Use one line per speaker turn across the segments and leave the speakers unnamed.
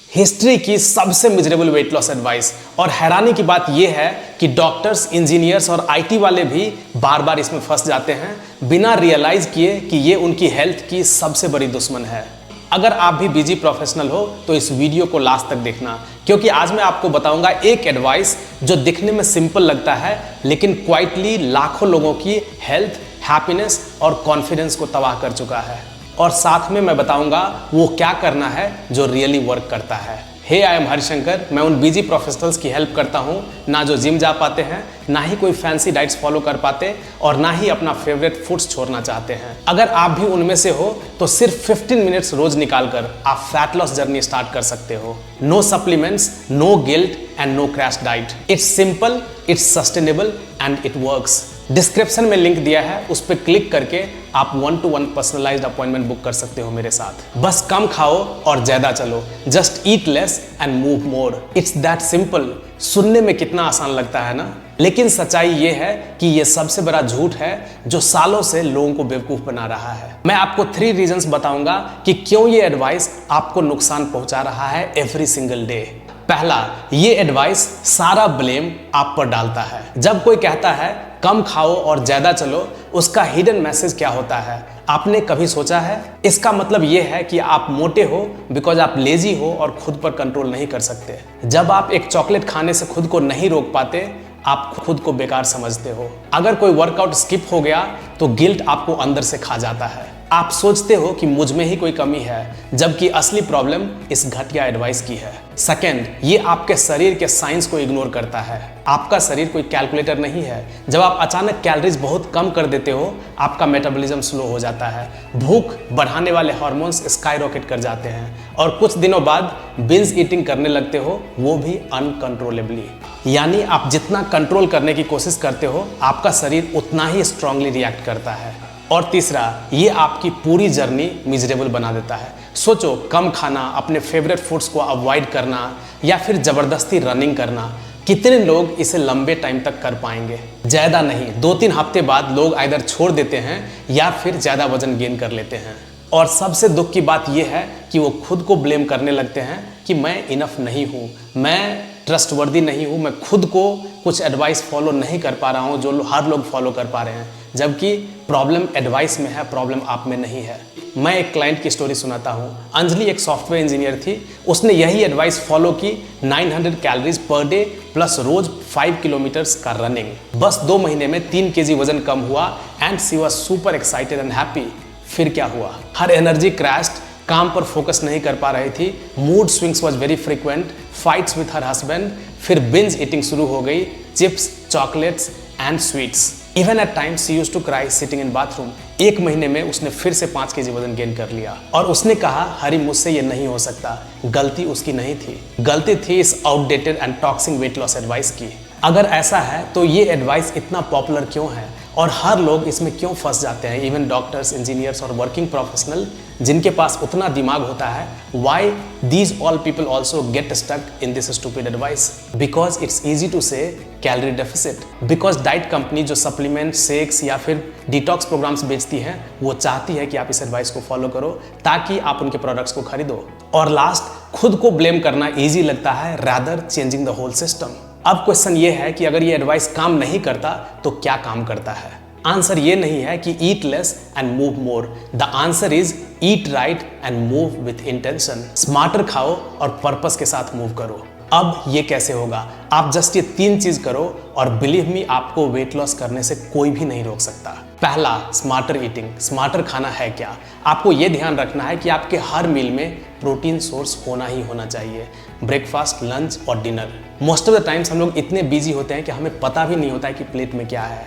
History की सबसे miserable weight loss advice. और हैरानी की बात यह है कि डॉक्टर्स, इंजीनियर्स और आईटी वाले भी बार बार इसमें फंस जाते हैं बिना रियलाइज किए कि ये उनकी हेल्थ की सबसे बड़ी दुश्मन है। अगर आप भी बिजी प्रोफेशनल हो तो इस वीडियो को लास्ट तक देखना, क्योंकि आज मैं आपको बताऊंगा एक एडवाइस जो दिखने में सिंपल लगता है लेकिन क्वाइटली लाखों लोगों की हेल्थ, हैप्पीनेस और कॉन्फिडेंस को तबाह कर चुका है। और साथ में मैं बताऊंगा वो क्या करना है जो रियली वर्क करता है। हे, आई एम हरिशंकर। मैं उन बिजी प्रोफेशनल्स की हेल्प करता हूँ ना जो जिम जा पाते हैं, ना ही कोई फैंसी डाइट्स फॉलो कर पाते और ना ही अपना फेवरेट फूड्स छोड़ना चाहते हैं। अगर आप भी उनमें से हो तो सिर्फ 15 मिनट्स रोज निकालकर आप फैट लॉस जर्नी स्टार्ट कर सकते हो। No supplements, no guilt and no crash diet. It's simple, it's sustainable and it works. Description में लिंक दिया है, उस पर क्लिक करके आप 1-to-1 पर्सनलाइज्ड अपॉइंटमेंट बुक कर सकते हो मेरे साथ। बस कम खाओ और ज्यादा चलो। Just eat less and move more. It's that simple. सुनने में कितना आसान लगता है ना, लेकिन सच्चाई ये है कि ये सबसे बड़ा झूठ है जो सालों से लोगों को बेवकूफ बना रहा है। मैं आपको 3 रीजंस बताऊंगा कि क्यों ये एडवाइस आपको नुकसान पहुंचा रहा है एवरी सिंगल डे। पहला, ये एडवाइस सारा ब्लेम आप पर डालता है। जब कोई कहता है कम खाओ और ज्यादा चलो, उसका हिडन मैसेज क्या होता है आपने कभी सोचा है? इसका मतलब यह है कि आप मोटे हो बिकॉज आप लेजी हो और खुद पर कंट्रोल नहीं कर सकते। जब आप एक चॉकलेट खाने से खुद को नहीं रोक पाते, आप खुद को बेकार समझते हो। अगर कोई वर्कआउट स्किप हो गया तो गिल्ट आपको अंदर से खा जाता है। आप सोचते हो कि मुझ में ही कोई कमी है, जबकि असली प्रॉब्लम इस घटिया एडवाइस की है। सेकंड, ये आपके शरीर के साइंस को इग्नोर करता है। आपका शरीर कोई कैलकुलेटर नहीं है। जब आप अचानक कैलोरीज बहुत कम कर देते हो, आपका मेटाबॉलिज्म स्लो हो जाता है, भूख बढ़ाने वाले हार्मोन्स स्काईरॉकेट कर जाते हैं और कुछ दिनों बाद बिंज ईटिंग करने लगते हो, वो भी अनकंट्रोलेबली। यानी आप जितना कंट्रोल करने की कोशिश करते हो, आपका शरीर उतना ही स्ट्रांगली रिएक्ट करता है। और तीसरा, ये आपकी पूरी जर्नी मिजरेबल बना देता है। सोचो, कम खाना, अपने फेवरेट फूड्स को अवॉइड करना या फिर जबरदस्ती रनिंग करना, कितने लोग इसे लंबे टाइम तक कर पाएंगे? ज्यादा नहीं, 2-3 हफ्ते बाद लोग आइदर छोड़ देते हैं या फिर ज्यादा वजन गेन कर लेते हैं। और सबसे दुख की बात यह है कि वो खुद को ब्लेम करने लगते हैं कि मैं इनफ नहीं हूँ, मैं ट्रस्टवर्दी नहीं हूँ, मैं खुद को कुछ एडवाइस फॉलो नहीं कर पा रहा हूँ जो हर लोग फॉलो कर पा रहे हैं। जबकि प्रॉब्लम एडवाइस में है, प्रॉब्लम आप में नहीं है। मैं एक क्लाइंट की स्टोरी सुनाता हूँ। अंजलि एक सॉफ्टवेयर इंजीनियर थी। उसने यही एडवाइस फॉलो की, 900 कैलोरीज पर डे प्लस रोज 5 किलोमीटर्स का रनिंग। बस 2 महीने में 3 kg वजन कम हुआ and she was super excited and happy. फिर क्या हुआ? हर एनर्जी क्रैश्ड, काम पर फोकस नहीं कर पा रही थी, mood swings was very frequent, fights with her husband, फिर बिंज ईटिंग शुरू हो गई, chips, chocolates and sweets. Even at times she used to cry sitting in bathroom. 1 महीने में उसने फिर से 5 kg वजन गेन कर लिया और उसने कहा, हरी मुझसे ये नहीं हो सकता। गलती उसकी नहीं थी, गलती थी इस outdated and toxic wait loss advice की। अगर ऐसा है तो ये एडवाइस इतना पॉपुलर क्यों है और हर लोग इसमें क्यों फंस जाते हैं? इवन डॉक्टर्स, इंजीनियर्स और वर्किंग प्रोफेशनल जिनके पास उतना दिमाग होता है, why these all people also get stuck in this stupid advice? Because it's easy to say calorie deficit. Because diet company जो सप्लीमेंट, शेक्स या फिर डिटॉक्स प्रोग्राम्स बेचती है, वो चाहती है कि आप इस एडवाइस को फॉलो करो ताकि आप उनके प्रोडक्ट्स को खरीदो। और लास्ट, खुद को ब्लेम करना ईजी लगता है rather changing the whole system. अब क्वेश्चन ये है कि अगर ये एडवाइस काम नहीं करता तो क्या काम करता है? आंसर ये नहीं है कि ईट less and move more. The answer is eat right and move with intention. Smarter खाओ और पर्पस के साथ मूव करो। अब ये कैसे होगा? आप जस्ट ये 3 चीज करो और बिलीव मी, आपको वेट लॉस करने से कोई भी नहीं रोक सकता। पहला, स्मार्टर ईटिंग। स्मार्टर खाना है क्या? आपको ये ध्यान रखना है कि आपके हर मील में प्रोटीन सोर्स होना ही होना चाहिए। ब्रेकफास्ट, लंच और dinner. Most of the times हम लोग इतने बिजी होते हैं कि हमें पता भी नहीं होता है कि प्लेट में क्या है।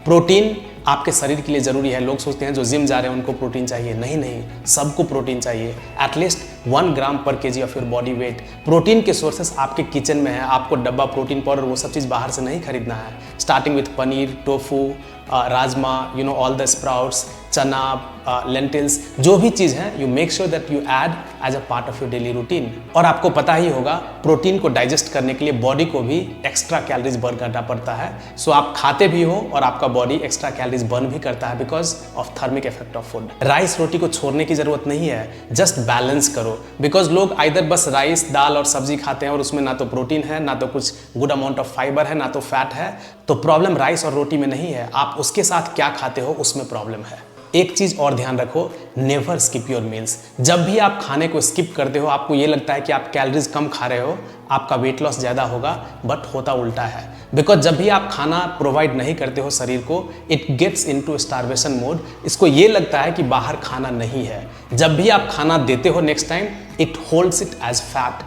प्रोटीन आपके शरीर के लिए जरूरी है। लोग सोचते हैं जो जिम जा रहे हैं उनको प्रोटीन चाहिए। नहीं नहीं, सबको प्रोटीन चाहिए। एटलीस्ट 1 ग्राम पर KG of your body weight. Protein के सोर्सेस आपके किचन में है। आपको डब्बा प्रोटीन पाउडर वो सब चीज़ बाहर से नहीं खरीदना है। Starting with paneer, tofu, rajma, all the sprouts, chana, lentils, जो भी चीज़ है, you make sure that you add as a part of your daily routine. और आपको पता ही होगा, प्रोटीन को डाइजेस्ट करने के लिए बॉडी को भी एक्स्ट्रा कैलोरीज बर्न करना पड़ता है। सो आप खाते भी हो और आपका बॉडी एक्स्ट्रा कैलोरीज बर्न भी करता है because of thermic effect of food. Rice रोटी को छोड़ने की जरूरत नहीं है, जस्ट बैलेंस करो। बिकॉज लोग आइदर बस राइस, दाल और सब्जी खाते हैं और उसमें ना तो प्रोटीन है, ना तो कुछ गुड अमाउंट ऑफ फाइबर है, ना तो फैट है। तो प्रॉब्लम राइस और रोटी में नहीं है, आप उसके साथ क्या खाते हो उसमें प्रॉब्लम है। एक चीज और ध्यान रखो, नेवर स्किप योर मील्स। जब भी आप खाने को स्किप करते हो, आपको ये लगता है कि आप कैलोरीज कम खा रहे हो, आपका वेट लॉस ज़्यादा होगा, बट होता उल्टा है। बिकॉज जब भी आप खाना प्रोवाइड नहीं करते हो शरीर को, it gets into starvation mode. इसको ये लगता है कि बाहर खाना नहीं है। जब भी आप खाना देते हो next time, it holds it as fat,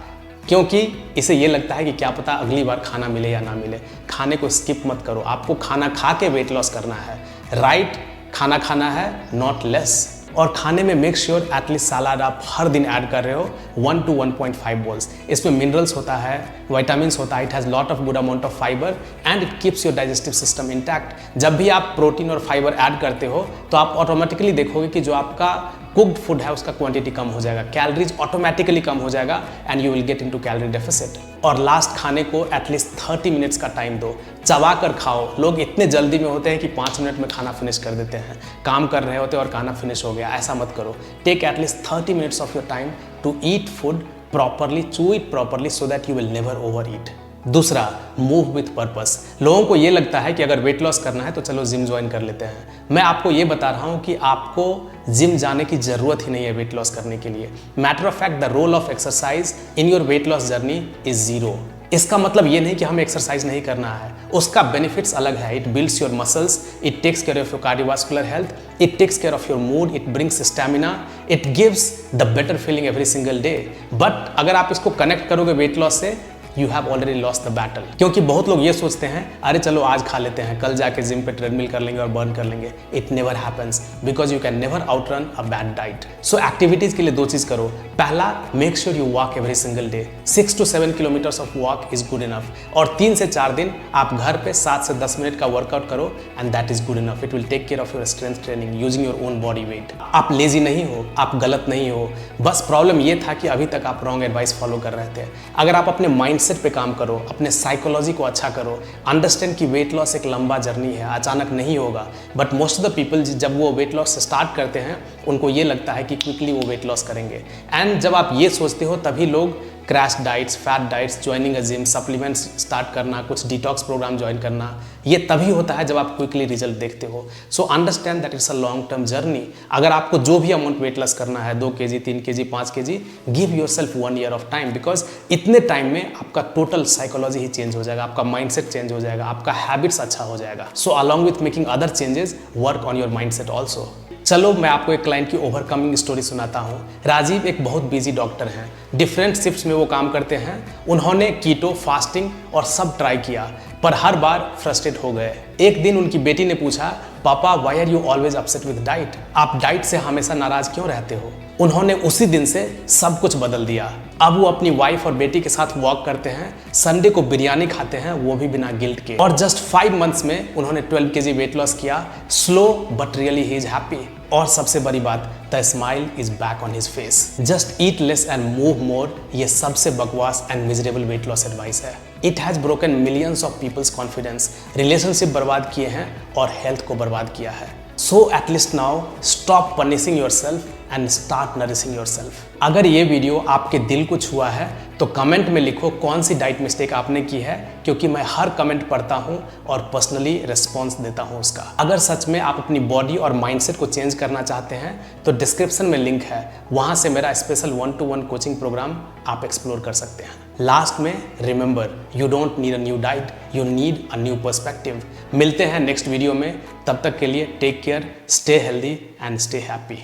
क्योंकि इसे ये लगता है कि क्या पता अगली बार खाना मिले या ना मिले। खाने को स्किप मत करो, आपको खाना खा के वेट लॉस करना है, राइट? खाना खाना है, नॉट लेस। और खाने में मेक श्योर एटलीस्ट सलाद आप हर दिन ऐड कर रहे हो, 1 to 1.5 बोल्स। इसमें मिनरल्स होता है, विटामिन्स होता है, it has lot of good amount of fibre and it keeps your digestive system intact. जब भी आप प्रोटीन और फाइबर ऐड करते हो तो आप ऑटोमेटिकली देखोगे कि जो आपका कुक्ड फूड है उसका क्वांटिटी कम हो जाएगा, कैलोरीज ऑटोमेटिकली कम हो जाएगा and you will get into calorie deficit. और लास्ट, खाने को एटलीस्ट 30 मिनट्स का टाइम दो, चबा कर खाओ। लोग इतने जल्दी में होते हैं कि 5 मिनट में खाना फिनिश कर देते हैं, काम कर रहे होते हैं और खाना फिनिश हो गया। ऐसा मत करो। Take at least 30 minutes of your time to eat food properly, chew it properly so that you will never over eat. दूसरा, मूव विथ पर्पस। लोगों को ये लगता है कि अगर वेट लॉस करना है तो चलो जिम ज्वाइन कर लेते हैं। मैं आपको ये बता रहा हूँ कि आपको जिम जाने की जरूरत ही नहीं है वेट लॉस करने के लिए। Matter of fact, the role of exercise in your weight loss journey is 0। इसका मतलब ये नहीं कि हमें एक्सरसाइज नहीं करना है, उसका बेनिफिट्स अलग है। It builds your muscles, it takes care of your cardiovascular health, it takes care of your mood, it brings stamina, it gives the better feeling every single day. But अगर आप इसको connect करोगे weight loss से, you have already lost the battle. क्योंकि बहुत लोग ये सोचते हैं, अरे चलो आज खा लेते हैं, कल जाके जिम पे ट्रेडमिल कर लेंगे और बर्न कर लेंगे। It never happens because you can never outrun a bad diet. So activities के लिए 2 चीज करो। पहला, make sure you walk every single day. 6 to 7 kilometres of walk is good enough. और 3 से 4 दिन आप घर पे 7 से 10 मिनट का वर्कआउट करो and that is good enough. It will take care of your strength training using your own body weight. आप लेजी नहीं हो, आप गलत नहीं हो, बस प्रॉब्लम ये था कि अभी तक आप रॉन्ग एडवाइस फॉलो कर रहे थे। अगर आप अपने माइंडसेट पे काम करो, अपने साइकोलॉजी को अच्छा करो, अंडरस्टैंड कि वेट लॉस एक लंबा जर्नी है, अचानक नहीं होगा। But most of the people जब वो वेट लॉस स्टार्ट करते हैं, उनको ये लगता है कि क्विकली वो वेट लॉस करेंगे। एंड जब आप ये सोचते हो तभी लोग crash diets, fat diets, joining a gym, supplements start करना, कुछ डिटॉक्स प्रोग्राम ज्वाइन करना, ये तभी होता है जब आप क्विकली रिजल्ट देखते हो। So understand that it's a long term journey. अगर आपको जो भी अमाउंट वेट लॉस करना है, 2 kg, 3 kg, 5 kg, give yourself 1 year of time, because इतने टाइम में आपका टोटल साइकोलॉजी ही चेंज हो जाएगा, आपका माइंडसेट चेंज हो जाएगा, आपका हैबिट्स अच्छा हो जाएगा। So along with making other changes, work on your mindset also. चलो मैं आपको एक क्लाइंट की ओवरकमिंग स्टोरी सुनाता हूँ। राजीव एक बहुत बिजी डॉक्टर हैं, डिफरेंट शिफ्ट्स में वो काम करते हैं। उन्होंने कीटो, फास्टिंग और सब ट्राई किया, पर हर बार फ्रस्ट्रेट हो गए। एक दिन उनकी बेटी ने पूछा, पापा why are you always upset with diet? आप डाइट से हमेशा नाराज क्यों रहते हो? उन्होंने उसी दिन से सब कुछ बदल दिया। अब वो अपनी वाइफ और बेटी के साथ वॉक करते हैं, संडे को बिरयानी खाते हैं, वो भी बिना गिल्ट के। और जस्ट 5 मंथ्स में उन्होंने 12 kg वेट लॉस किया। Slow but really he is happy. और सबसे बड़ी बात, the smile is back on his face. Just eat less and move more, ये सबसे बकवास and miserable weight loss advice है। It has broken millions of people's confidence, relationship बर्बाद किए हैं और हेल्थ को बर्बाद किया है। So at least now stop punishing yourself and start nourishing yourself. अगर ये वीडियो आपके दिल को छुआ है तो कमेंट में लिखो कौन सी डाइट मिस्टेक आपने की है, क्योंकि मैं हर कमेंट पढ़ता हूँ और पर्सनली रिस्पॉन्स देता हूँ उसका। अगर सच में आप अपनी बॉडी और माइंडसेट को चेंज करना चाहते हैं तो डिस्क्रिप्शन में लिंक है, वहाँ से मेरा स्पेशल 1-to-1 कोचिंग प्रोग्राम आप एक्सप्लोर कर सकते हैं। लास्ट में remember, you don't need a new diet, you need a new perspective. मिलते हैं नेक्स्ट वीडियो में, तब तक के लिए take care, stay healthy and stay happy.